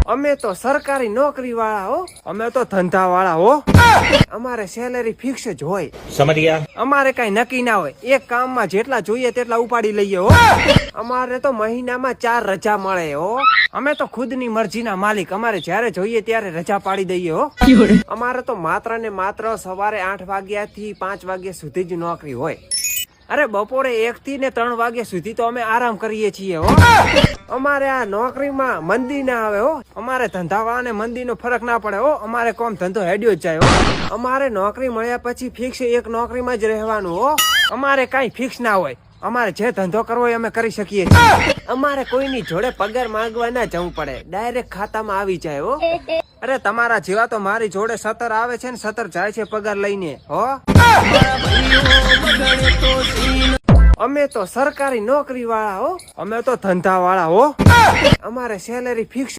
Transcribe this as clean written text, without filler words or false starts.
અમે તો સરકારી નોકરી વાળા હો, અમે તો ધંધા વાળા હો. અમારે સેલેરી ફિક્સ જ હોય. समझ गया। અમારે કઈ નક્કી ના હોય, એક કામમાં જેટલા જોઈએ તેટલા ઉપાડી લઈએ હો. અમારે તો મહિનામાં 4 રજા મળે હો. અમે તો ખુદની મરજીના માલિક, અમારે જ્યારે જોઈએ ત્યારે રજા પાડી દઈએ હો. અમારે તો માત્ર ને માત્ર સવારે 8 વાગ્યા થી 5 વાગ્યા સુધી જ નોકરી હોય. અરે બપોરે 1 થી ને 3 વાગ્યા સુધી તો અમે આરામ કરીએ છીએ હો. અમારે આ નોકરીમાં મંદી ના આવે હો. અમારે ધંધાવાળા ને મંદી નો ફરક ના પડે હો. અમારે કોમ ધંધો હેડ્યો જ જાય હો. અમારે નોકરી મળ્યા પછી ફિક્સ એક નોકરીમાં જ રહેવાનું હો. અમારે કઈ ફિક્સ ના હોય. અમારે જે ધંધો કરવો હોય અમે કરી શકીએ છીએ. અમારે કોઈની જોડે પગાર માંગવા ના જવું પડે, ડાયરેક્ટ ખાતામાં આવી જાય હો. અરે તમારા જેવા તો મારી જોડે 17 આવે છે ને 17 જાય છે પગાર લઈને હો. અમે તો સરકારી નોકરી વાળા હો, અમે તો ધંધા વાળા હો. અમારે સેલેરી ફિક્સ